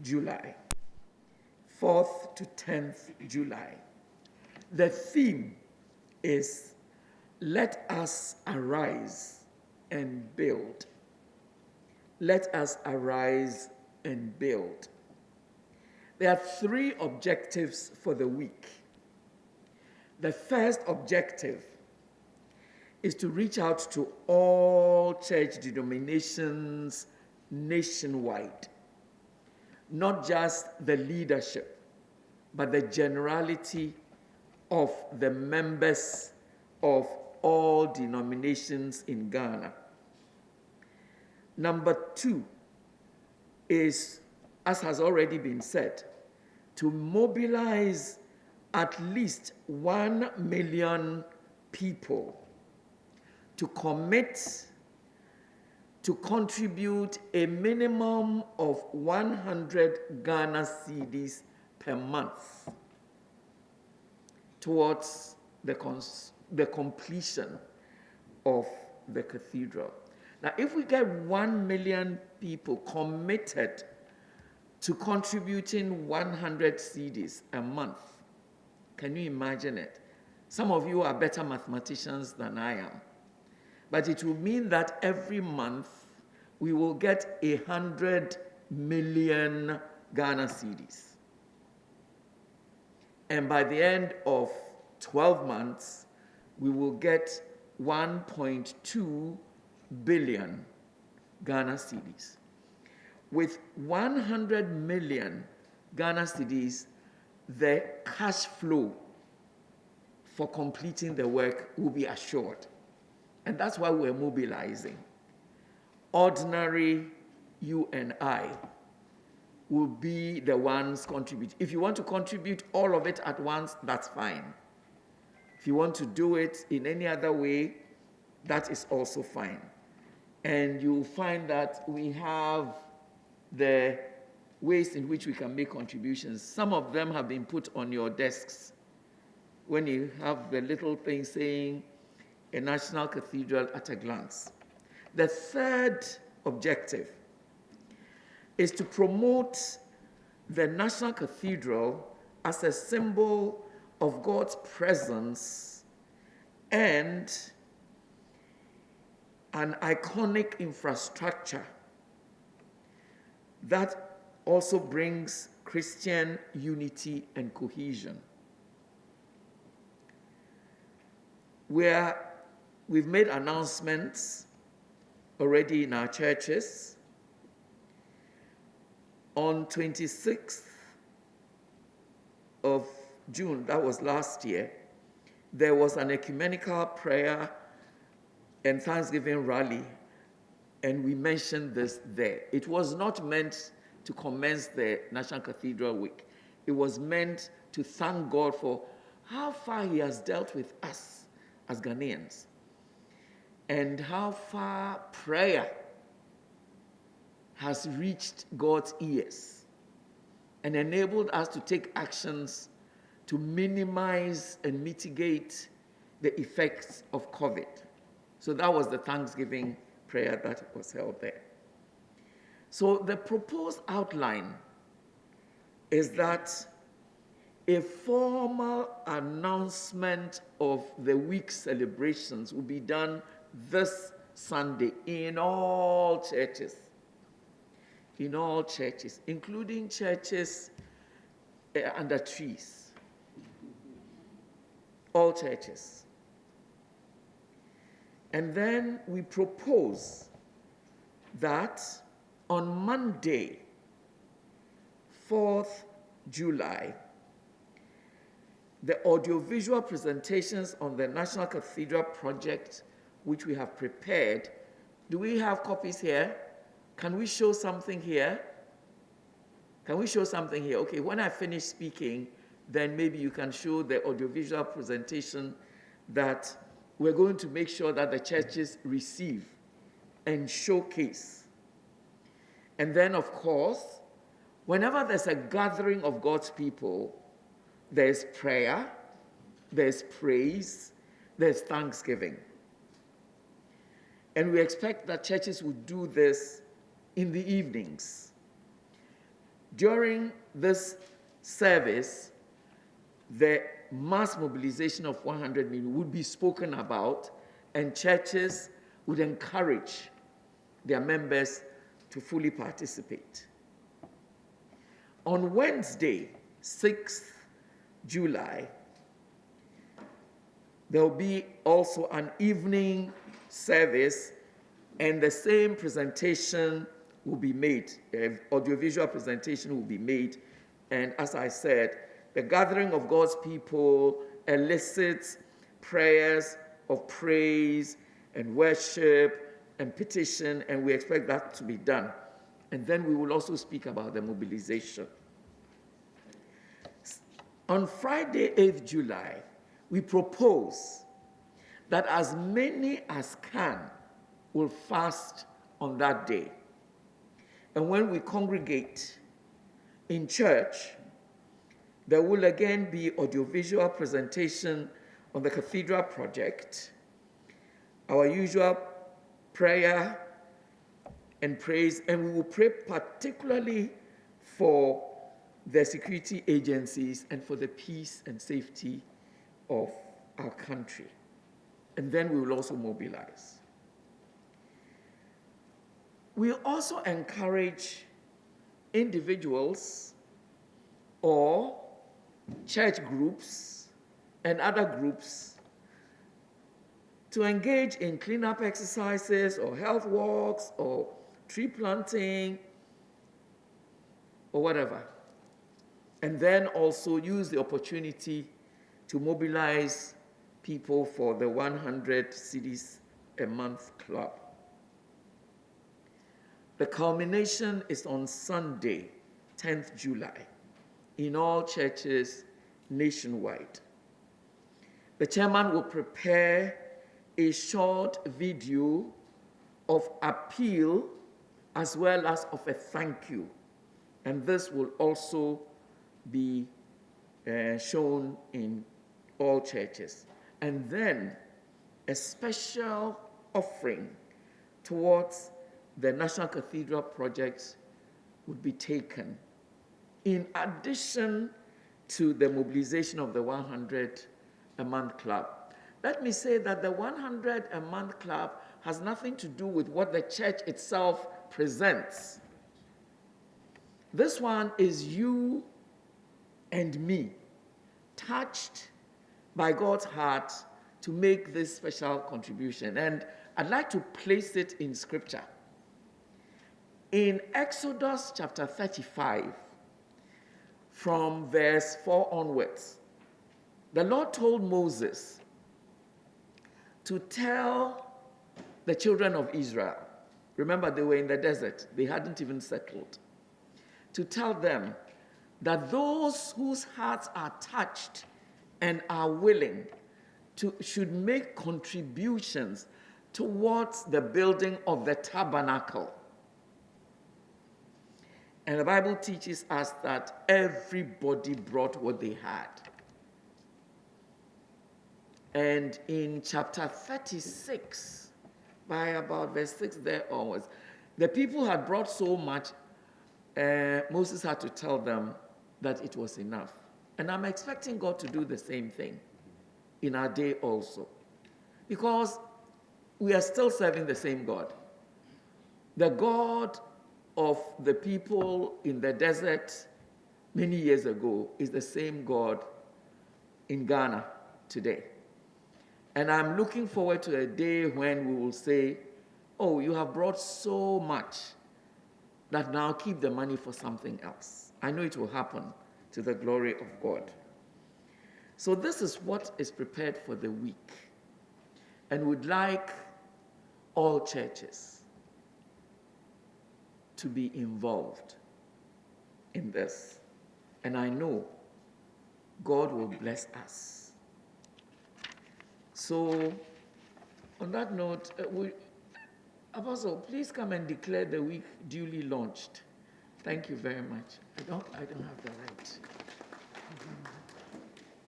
July, 4th to 10th July. The theme is Let Us Arise and Build. Let us arise and build. There are 3 objectives for the week. The first objective is to reach out to all church denominations nationwide. Not just the leadership, but the generality of the members of all denominations in Ghana. Number 2 is, as has already been said, to mobilize at least 1 million people to commit to contribute a minimum of 100 Ghana cedis per month towards the completion of the cathedral. Now, if we get 1 million people committed to contributing 100 cedis a month, can you imagine it? Some of you are better mathematicians than I am. But it will mean that every month we will get 100 million Ghana cedis. And by the end of 12 months, we will get 1.2 billion Ghana cedis. With 100 million Ghana cedis, the cash flow for completing the work will be assured. And that's why we're mobilizing. Ordinary you and I will be the ones contributing. If you want to contribute all of it at once, that's fine. If you want to do it in any other way, that is also fine. And you'll find that we have the ways in which we can make contributions. Some of them have been put on your desks. When you have the little thing saying, a National Cathedral at a glance. The third objective is to promote the National Cathedral as a symbol of God's presence and an iconic infrastructure that also brings Christian unity and cohesion. We've made announcements already in our churches. On 26th of June, that was last year, there was an ecumenical prayer and Thanksgiving rally, and we mentioned this there. It was not meant to commence the National Cathedral Week. It was meant to thank God for how far He has dealt with us as Ghanaians, and how far prayer has reached God's ears and enabled us to take actions to minimize and mitigate the effects of COVID. So that was the Thanksgiving prayer that was held there. So the proposed outline is that a formal announcement of the week's celebrations will be done this Sunday in all churches. In all churches, including churches under trees. All churches. And then we propose that on Monday, 4th July, the audiovisual presentations on the National Cathedral project, which we have prepared. Do we have copies here? Can we show something here? Can we show something here? Okay, when I finish speaking, then maybe you can show the audiovisual presentation that we're going to make sure that the churches receive and showcase. And then, of course, whenever there's a gathering of God's people, there's prayer, there's praise, there's thanksgiving. And we expect that churches will do this in the evenings. During this service, the mass mobilization of 100 million would be spoken about, and churches would encourage their members to fully participate. On Wednesday, 6th July, there will be also an evening service, and the same presentation will be made, audiovisual presentation will be made. And as I said, the gathering of God's people elicits prayers of praise and worship and petition, and we expect that to be done. And then we will also speak about the mobilization. On Friday, 8th July, we propose that as many as can will fast on that day. And when we congregate in church, there will again be audiovisual presentation on the cathedral project, our usual prayer and praise, and we will pray particularly for the security agencies and for the peace and safety of our country. And then we will also mobilize. We also encourage individuals or church groups and other groups to engage in cleanup exercises or health walks or tree planting or whatever. And then also use the opportunity to mobilize people for the 100 cedis a month club. The culmination is on Sunday, 10th July, in all churches nationwide. The chairman will prepare a short video of appeal as well as of a thank you. And this will also be shown in all churches. And then a special offering towards the National Cathedral project would be taken, in addition to the mobilization of the 100 a month club. Let me say that the 100 a month club has nothing to do with what the church itself presents. This one is you and me, touched by God's heart to make this special contribution. And I'd like to place it in scripture. In Exodus chapter 35, from verse 4 onwards, the Lord told Moses to tell the children of Israel, remember they were in the desert, they hadn't even settled, to tell them that those whose hearts are touched and are willing should make contributions towards the building of the tabernacle. And the Bible teaches us that everybody brought what they had. And in chapter 36, by about verse 6 there onwards, the people had brought so much, Moses had to tell them that it was enough. And I'm expecting God to do the same thing in our day also. Because we are still serving the same God. The God of the people in the desert many years ago is the same God in Ghana today. And I'm looking forward to a day when we will say, oh, you have brought so much that now keep the money for something else. I know it will happen to the glory of God. So this is what is prepared for the week. And we'd like all churches to be involved in this. And I know God will bless us. So, on that note, Apostle, please come and declare the week duly launched. Thank you very much. I don't have the right.